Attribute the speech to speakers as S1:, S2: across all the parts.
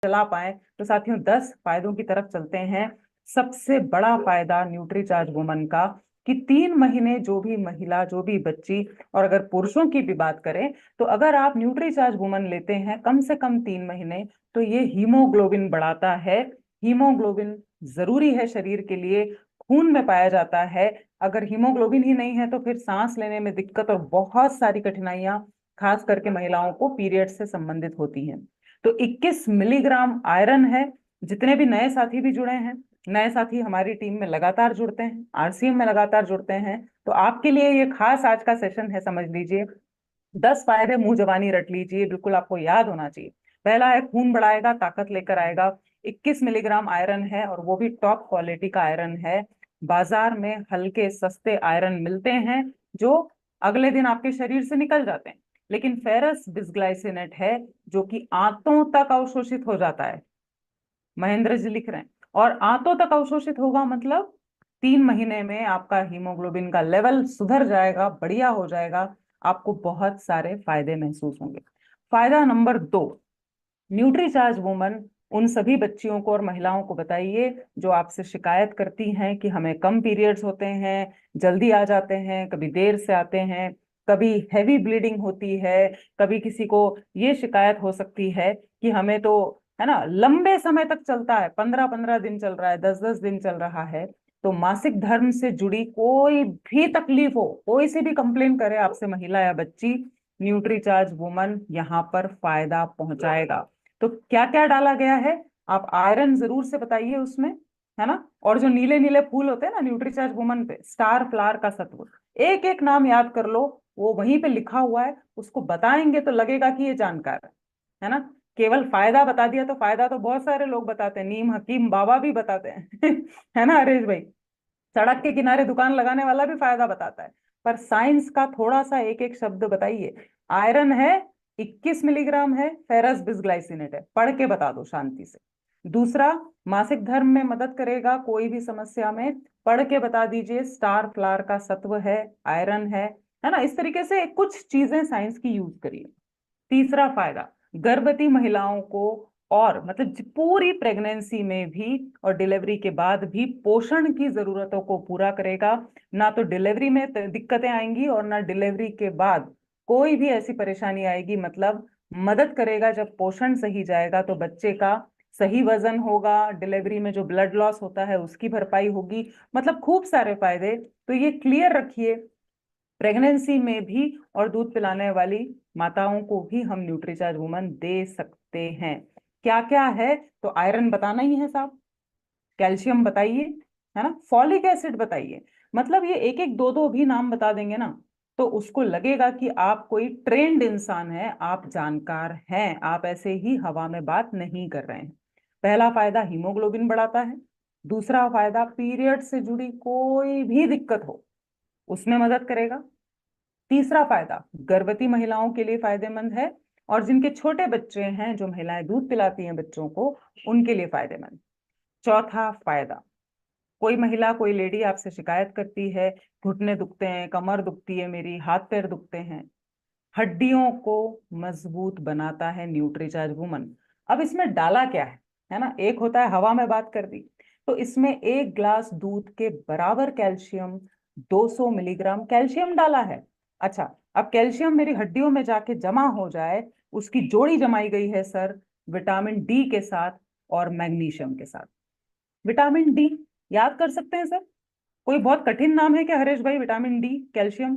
S1: चला पाए। तो साथियों 10 फायदों की तरफ चलते हैं। सबसे बड़ा फायदा न्यूट्रीचार्ज वुमन का कि 3 महीने जो भी महिला, जो भी बच्ची, और अगर पुरुषों की भी बात करें तो अगर आप न्यूट्रीचार्ज वुमन लेते हैं कम से कम 3 महीने, तो ये हीमोग्लोबिन बढ़ाता है। हीमोग्लोबिन जरूरी है शरीर के लिए, खून में पाया जाता है। अगर हीमोग्लोबिन ही नहीं है तो फिर सांस लेने में दिक्कत और बहुत सारी कठिनाइयां खास करके महिलाओं को पीरियड से संबंधित होती हैं। तो 21 मिलीग्राम आयरन है। जितने भी नए साथी भी जुड़े हैं, नए साथी हमारी टीम में लगातार जुड़ते हैं, आरसीएम में लगातार जुड़ते हैं, तो आपके लिए ये खास आज का सेशन है, समझ लीजिए। 10 फायदे मुंह जबानी रट लीजिए, बिल्कुल आपको याद होना चाहिए। पहला है खून बढ़ाएगा, ताकत लेकर आएगा। 21 मिलीग्राम आयरन है और वो भी टॉप क्वालिटी का आयरन है। बाजार में हल्के सस्ते आयरन मिलते हैं जो अगले दिन आपके शरीर से निकल जाते हैं, लेकिन फेरस बिस्ग्लाइसिनेट है जो कि आंतों तक अवशोषित हो जाता है। महेंद्र जी लिख रहे हैं, और आंतों तक अवशोषित होगा मतलब 3 महीने में आपका हीमोग्लोबिन का लेवल सुधर जाएगा, बढ़िया हो जाएगा। आपको बहुत सारे फायदे महसूस होंगे। फायदा नंबर 2, न्यूट्रीचार्ज वुमन उन सभी बच्चियों को और महिलाओं को बताइए जो आपसे शिकायत करती हैं कि हमें कम पीरियड्स होते हैं, जल्दी आ जाते हैं, कभी देर से आते हैं, कभी हैवी ब्लीडिंग होती है, कभी किसी को ये शिकायत हो सकती है कि हमें तो है ना लंबे समय तक चलता है, 15-15 दिन चल रहा है, 10-10 दिन चल रहा है। तो मासिक धर्म से जुड़ी कोई भी तकलीफ हो, कोई सी भी कंप्लेन करे आपसे महिला या बच्ची, न्यूट्रीचार्ज वुमन यहाँ पर फायदा पहुंचाएगा। तो क्या क्या डाला गया है, आप आयरन जरूर से बताइए उसमें, है ना। और जो नीले नीले फूल होते हैं ना न्यूट्रीचार्ज वुमन पे, स्टार फ्लावर का सत्व, एक एक नाम याद कर लो, वो वहीं पे लिखा हुआ है, उसको बताएंगे तो लगेगा कि ये जानकार है ना। केवल फायदा बता दिया तो फायदा तो बहुत सारे लोग बताते हैं, नीम हकीम बाबा भी बताते हैं है ना हरीश भाई। सड़क के किनारे दुकान लगाने वाला भी फायदा बताता है। पर साइंस का थोड़ा सा एक एक शब्द बताइए। आयरन है, 21 मिलीग्राम है, फेरस बिस्ग्लाइसिनेट है, पढ़ के बता दो शांति से। दूसरा, मासिक धर्म में मदद करेगा कोई भी समस्या में, पढ़ के बता दीजिए, स्टार फ्लावर का सत्व है, आयरन है ना। इस तरीके से कुछ चीजें साइंस की यूज करिए। तीसरा फायदा, गर्भवती महिलाओं को और मतलब पूरी प्रेगनेंसी में भी और डिलीवरी के बाद भी पोषण की जरूरतों को पूरा करेगा। ना तो डिलीवरी में दिक्कतें आएंगी और ना डिलीवरी के बाद कोई भी ऐसी परेशानी आएगी। मतलब मदद करेगा, जब पोषण सही जाएगा तो बच्चे का सही वजन होगा, डिलीवरी में जो ब्लड लॉस होता है उसकी भरपाई होगी, मतलब खूब सारे फायदे। तो ये क्लियर रखिए, प्रेगनेंसी में भी और दूध पिलाने वाली माताओं को भी हम न्यूट्रीचार्ज वुमन दे सकते हैं। क्या क्या है, तो आयरन बताना ही है साहब, कैल्शियम बताइए, है ना, फॉलिक एसिड बताइए। मतलब ये एक एक दो दो भी नाम बता देंगे ना, तो उसको लगेगा कि आप कोई ट्रेंड इंसान है, आप जानकार हैं, आप ऐसे ही हवा में बात नहीं कर रहे हैं। पहला फायदा हीमोग्लोबिन बढ़ाता है। दूसरा फायदा, पीरियड से जुड़ी कोई भी दिक्कत हो उसमें मदद करेगा। तीसरा फायदा, गर्भवती महिलाओं के लिए फायदेमंद है, और जिनके छोटे बच्चे हैं, जो महिलाएं दूध पिलाती हैं बच्चों को, उनके लिए फायदेमंद। चौथा फायदा, कोई महिला, कोई लेडी आपसे शिकायत करती है, घुटने दुखते हैं, कमर दुखती है मेरी, हाथ पैर दुखते हैं, हड्डियों को मजबूत बनाता है न्यूट्रीचार्ज वुमन। अब इसमें डाला क्या है ना, एक होता है हवा में बात कर दी, तो इसमें 1 ग्लास दूध के बराबर कैल्शियम, 200 मिलीग्राम कैल्शियम डाला है। अच्छा, अब कैल्शियम मेरी हड्डियों में जाके जमा हो जाए, उसकी जोड़ी जमाई गई है सर विटामिन डी के साथ और मैग्नीशियम के साथ। विटामिन डी याद कर सकते हैं सर, कोई बहुत कठिन नाम है क्या हरेश भाई, विटामिन डी कैल्शियम,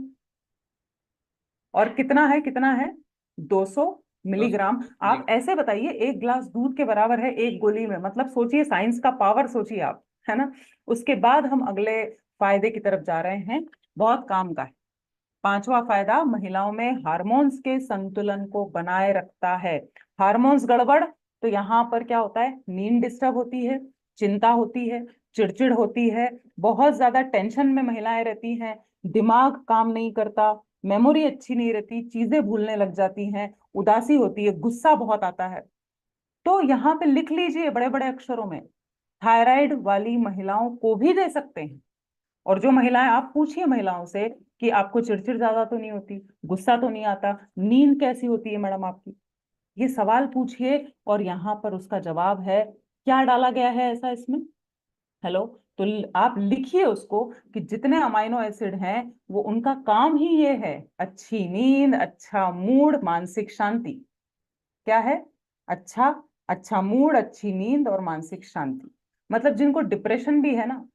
S1: और कितना है, कितना है, 200
S2: बस
S1: मिलीग्राम। आप ऐसे बताइए, 1 ग्लास दूध के बराबर है एक गोली में, मतलब सोचिए साइंस का पावर, सोचिए आप, है ना। उसके बाद हम अगले फायदे की तरफ जा रहे हैं, बहुत काम का है। पांचवा फायदा, महिलाओं में हार्मोन्स के संतुलन को बनाए रखता है। हार्मोन्स गड़बड़ तो यहाँ पर क्या होता है, नींद डिस्टर्ब होती है, चिंता होती है, चिड़चिड़ होती है, बहुत ज्यादा टेंशन में महिलाएं रहती हैं, दिमाग काम नहीं करता, मेमोरी अच्छी नहीं रहती, चीजें भूलने लग जाती हैं, उदासी होती है, गुस्सा बहुत आता है। तो यहाँ पे लिख लीजिए बड़े बड़े अक्षरों में, थायराइड वाली महिलाओं को भी दे सकते हैं। और जो महिलाएं, आप पूछिए महिलाओं से कि आपको चिड़चिड़ ज्यादा तो नहीं होती, गुस्सा तो नहीं आता, नींद कैसी होती है मैडम आपकी, ये सवाल पूछिए और यहाँ पर उसका जवाब है। क्या डाला गया है ऐसा इसमें? हेलो। तो आप लिखिए उसको कि जितने अमाइनो एसिड हैं वो उनका काम ही ये है, अच्छी नींद, अच्छा मूड, मानसिक शांति। क्या है? अच्छा, अच्छा मूड, अच्छी नींद और मानसिक शांति। मतलब जिनको डिप्रेशन भी है ना,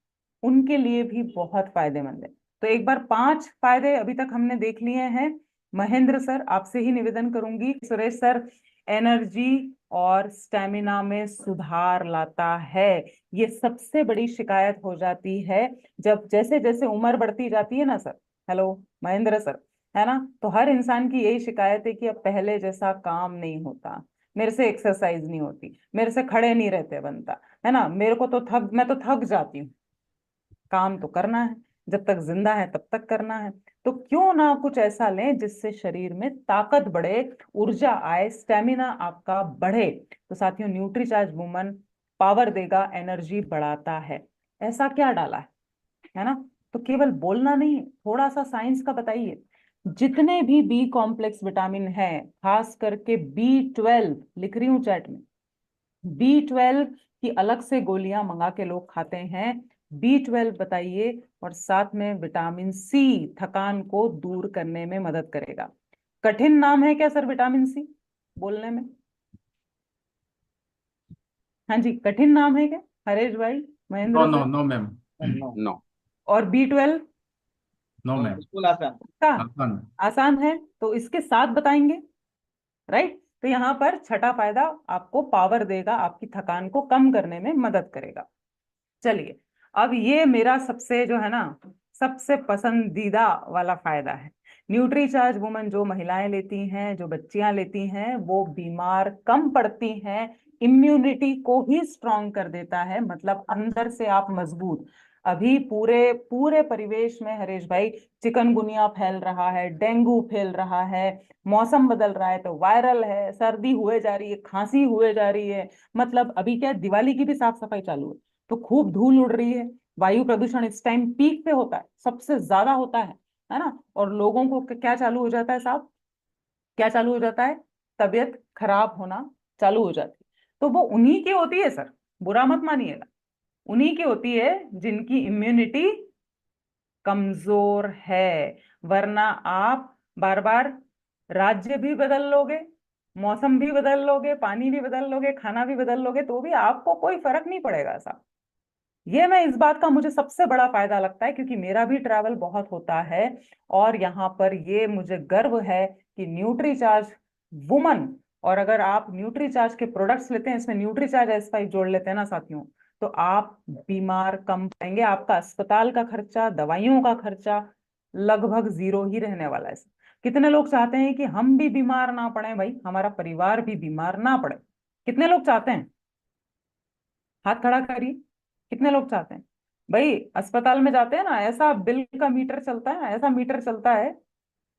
S1: उनके लिए भी बहुत फायदेमंद है। तो एक बार 5 फायदे अभी तक हमने देख लिए हैं। महेंद्र सर, आपसे ही निवेदन करूंगी, सुरेश सर, एनर्जी और स्टेमिना में सुधार लाता है। ये सबसे बड़ी शिकायत हो जाती है जब जैसे जैसे उम्र बढ़ती जाती है ना सर। हेलो महेंद्र सर, है ना? तो हर इंसान की यही शिकायत है कि अब पहले जैसा काम नहीं होता, मेरे से एक्सरसाइज नहीं होती, मेरे से खड़े नहीं रहते बनता, है ना, मेरे को तो मैं तो थक जाती हूँ। काम तो करना है, जब तक जिंदा है तब तक करना है। तो क्यों ना कुछ ऐसा लें जिससे शरीर में ताकत बढ़े, ऊर्जा आए, स्टेमिना आपका बढ़े। तो साथियों, न्यूट्रीचार्ज वुमन पावर देगा, एनर्जी बढ़ाता है। ऐसा क्या डाला है ना? तो केवल बोलना नहीं, थोड़ा सा साइंस का बताइए। जितने भी बी कॉम्प्लेक्स विटामिन है, खास करके B12, लिख रही हूं चैट में, B12 की अलग से गोलियां मंगा के लोग खाते हैं। B12 बताइए, और साथ में विटामिन सी थकान को दूर करने में मदद करेगा। कठिन नाम है क्या सर विटामिन सी बोलने में? हाँ जी, कठिन नाम है क्या हरेश भाई,
S2: no
S1: Mahendra
S2: no
S1: sir?
S2: No ma'am.
S3: No no.
S1: और B12
S2: नो मैम।
S3: बिल्कुल आसान।
S1: का
S2: आसान।
S1: आसान है, तो इसके साथ बताएंगे, राइट? तो यहाँ पर छठा फायदा आपको पावर देगा, आपकी थकान को कम करने में मदद करेगा। चलिए, अब ये मेरा सबसे जो है ना, सबसे पसंदीदा वाला फायदा है। न्यूट्रीचार्ज वुमन जो महिलाएं लेती हैं, जो बच्चियां लेती हैं, वो बीमार कम पड़ती हैं, इम्यूनिटी को ही स्ट्रांग कर देता है, मतलब अंदर से आप मजबूत। अभी पूरे पूरे परिवेश में हरीश भाई चिकनगुनिया फैल रहा है, डेंगू फैल रहा है, मौसम बदल रहा है तो वायरल है, सर्दी हुए जा रही है, खांसी हुए जा रही है। मतलब अभी क्या है, दिवाली की भी साफ सफाई चालू है, तो खूब धूल उड़ रही है। वायु प्रदूषण इस टाइम पीक पे होता है, सबसे ज्यादा होता है ना? और लोगों को क्या चालू हो जाता है साहब? क्या चालू हो जाता है? तबीयत खराब होना चालू हो जाती है। तो वो उन्हीं की होती है सर, बुरा मत मानिएगा, उन्हीं की होती है जिनकी इम्यूनिटी कमजोर है। वरना आप बार बार राज्य भी बदल लोगे, मौसम भी बदल लोगे, पानी भी बदल लोगे, खाना भी बदल लोगे, तो भी आपको कोई फर्क नहीं पड़ेगा साहब। ये मैं इस बात का मुझे सबसे बड़ा फायदा लगता है, क्योंकि मेरा भी ट्रैवल बहुत होता है। और यहाँ पर ये मुझे गर्व है कि न्यूट्रीचार्ज वुमन, और अगर आप न्यूट्रीचार्ज के प्रोडक्ट्स लेते हैं, इसमें न्यूट्रीचार्ज S5 जोड़ लेते हैं ना साथियों, तो आप बीमार कम पड़ेंगे। आपका अस्पताल का खर्चा, दवाइयों का खर्चा लगभग जीरो ही रहने वाला है। कितने लोग चाहते हैं कि हम भी बीमार ना पड़े भाई, हमारा परिवार भी बीमार ना पड़े? कितने लोग चाहते हैं? हाथ खड़ा करिए, कितने लोग चाहते हैं? भाई अस्पताल में जाते हैं ना, ऐसा बिल का मीटर चलता है, ऐसा मीटर चलता है,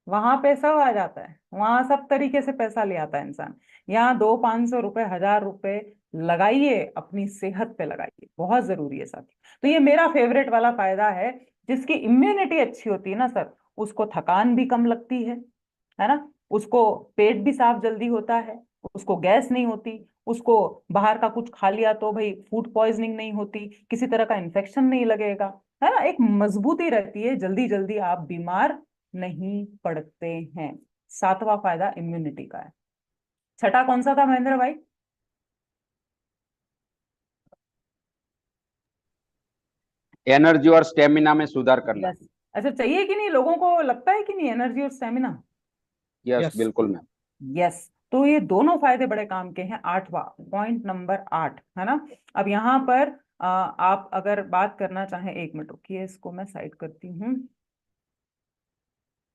S1: वहां पे सब आ जाता है, वहां सब तरीके से पैसा ले आता है इंसान। यहाँ 200-500 रुपए, 1000 रुपए लगाइए, अपनी सेहत पे लगाइए, बहुत जरूरी है साथी। तो ये मेरा फेवरेट वाला फायदा है। जिसकी इम्यूनिटी अच्छी होती है ना सर, उसको थकान भी कम लगती है ना, उसको पेट भी साफ जल्दी होता है, उसको गैस नहीं होती, उसको बाहर का कुछ खा लिया तो भाई फूड पॉइजनिंग नहीं होती, किसी तरह का इन्फेक्शन नहीं लगेगा, है ना, एक मजबूती रहती है, जल्दी जल्दी आप बीमार नहीं पड़ते हैं। सातवां फायदा इम्यूनिटी का है। छठा कौन सा था महेंद्र भाई?
S3: एनर्जी और स्टेमिना में सुधार करना।
S1: यस। अच्छा, चाहिए कि नहीं, लोगों को लगता है कि नहीं एनर्जी और स्टेमिना?
S3: Yes
S2: yes.
S3: बिल्कुल मैम।
S1: यस। तो ये दोनों फायदे बड़े काम के हैं। आठवां पॉइंट, नंबर 8, है ना? अब यहाँ पर आप अगर बात करना चाहें, 1 मिनट रुकिए, इसको मैं साइड करती हूँ।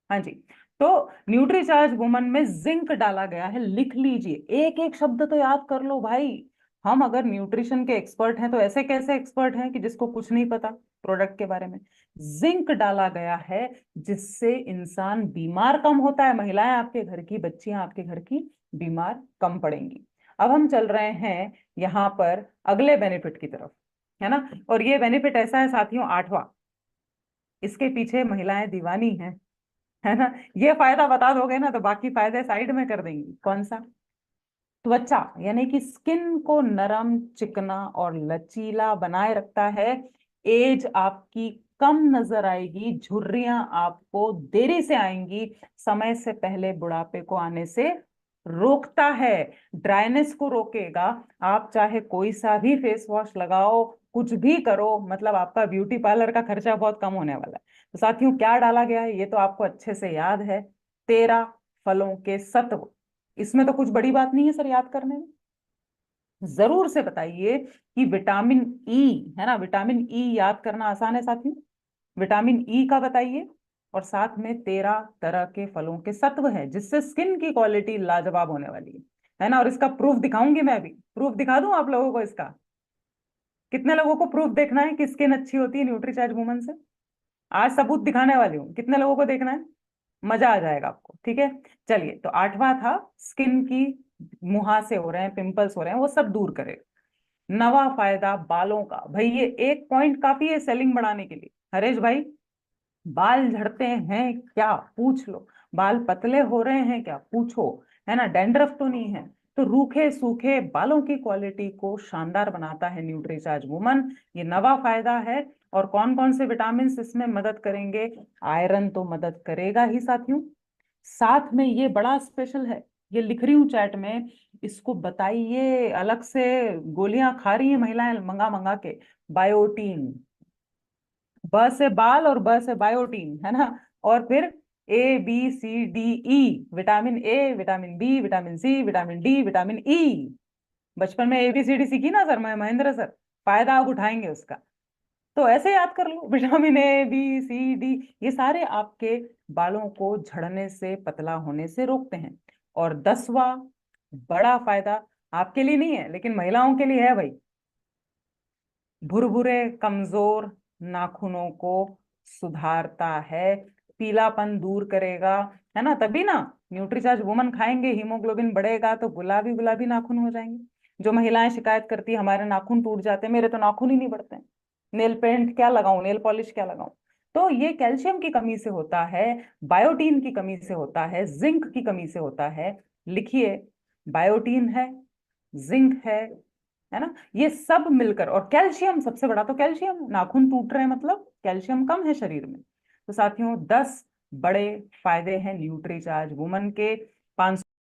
S1: हाँ जी। तो न्यूट्रीचार्ज वुमन में जिंक डाला गया है, लिख लीजिए, एक एक शब्द तो याद कर लो भाई। हम अगर न्यूट्रिशन के एक्सपर्ट हैं तो ऐसे कैसे एक्सपर्ट हैं कि जिसको कुछ नहीं पता प्रोडक्ट के बारे में? जिंक डाला गया है, जिससे इंसान बीमार कम होता है, महिलाएं आपके घर की, बच्चियां आपके घर की बीमार कम पड़ेंगी। अब हम चल रहे हैं यहाँ पर अगले बेनिफिट की तरफ, है ना? और ये बेनिफिट ऐसा है साथियों, 8वां, इसके पीछे महिलाएं दीवानी हैं, है ना? ये फायदा बता दोगे ना तो बाकी फायदे साइड में कर देंगी। कौन सा? त्वचा यानी कि स्किन को नरम, चिकना और लचीला बनाए रखता है। एज आपकी कम नजर आएगी, झुर्रियां आपको देरी से आएंगी, समय से पहले बुढ़ापे को आने से रोकता है, ड्राइनेस को रोकेगा। आप चाहे कोई सा भी फेस वॉश लगाओ, कुछ भी करो, मतलब आपका ब्यूटी पार्लर का खर्चा बहुत कम होने वाला है। तो साथियों, क्या डाला गया है ये तो आपको अच्छे से याद है, 13 फलों के सत्व। इसमें तो कुछ बड़ी बात नहीं है सर याद करने में। जरूर से बताइए कि विटामिन ई है ना, विटामिन ई याद करना आसान है साथियों। विटामिन ई का बताइए, और साथ में 13 तरह के फलों के सत्व है, जिससे स्किन की क्वालिटी लाजवाब होने वाली है ना। और इसका प्रूफ दिखाऊंगी मैं, अभी प्रूफ दिखा दूं आप लोगों को इसका। कितने लोगों को प्रूफ देखना है कि स्किन अच्छी होती है न्यूट्रीचार्ज वुमन से? आज सबूत दिखाने वाली हूँ, कितने लोगों को देखना है? मजा आ जाएगा आपको, ठीक है। चलिए, तो 8वां था स्किन की, मुहासे हो रहे हैं, पिंपल्स हो रहे हैं, वो सब दूर करे। 9वां फायदा बालों का। भाई ये एक पॉइंट काफी है सेलिंग बढ़ाने के लिए, हरेश भाई। बाल झड़ते हैं क्या, पूछ लो। बाल पतले हो रहे हैं क्या, पूछो। है ना, डैंड्रफ तो नहीं है। तो रूखे सूखे बालों की क्वालिटी को शानदार बनाता है न्यूट्रीचार्ज वुमन, ये 9वां फायदा है। और कौन कौन से विटामिन इसमें मदद करेंगे? आयरन तो मदद करेगा ही साथियों, साथ में ये बड़ा स्पेशल है, ये लिख रही हूँ चैट में, इसको बताइए, अलग से गोलियां खा रही हैं महिलाएं मंगा मंगा के, बायोटीन। ब से बाल और ब से बायोटीन, है ना। और फिर ABCDE, vitamin A, vitamin B, vitamin C, vitamin D, vitamin E. बचपन में ABCD सीखी ना सर, मैं महेंद्र सर, फायदा आप उठाएंगे उसका। तो ऐसे याद कर लो, vitamin A B C D, ये सारे आपके बालों को झड़ने से, पतला होने से रोकते हैं। और 10वां बड़ा फायदा आपके लिए नहीं है लेकिन महिलाओं के लिए है भाई, भुरभुरे कमजोर नाखूनों को सुधारता है, पीलापन दूर करेगा, है ना। तभी ना न्यूट्रीचार्ज वुमन खाएंगे, हीमोग्लोबिन बढ़ेगा, तो गुलाबी गुलाबी नाखून हो जाएंगे। जो महिलाएं शिकायत करती है हमारे नाखून टूट जाते हैं, मेरे तो नाखून ही नहीं बढ़ते हैं, नेल पेंट क्या लगाऊं, नेल पॉलिश क्या लगाऊं। तो ये कैल्शियम की कमी से होता है, बायोटीन की कमी से होता है, जिंक की कमी से होता है। लिखिए, बायोटीन है, जिंक है ना, ये सब मिलकर, और कैल्शियम सबसे बड़ा, तो कैल्शियम, नाखून टूट रहे हैं मतलब कैल्शियम कम है शरीर में। तो साथियों, 10 बड़े फायदे हैं न्यूट्रीचार्ज वुमन के।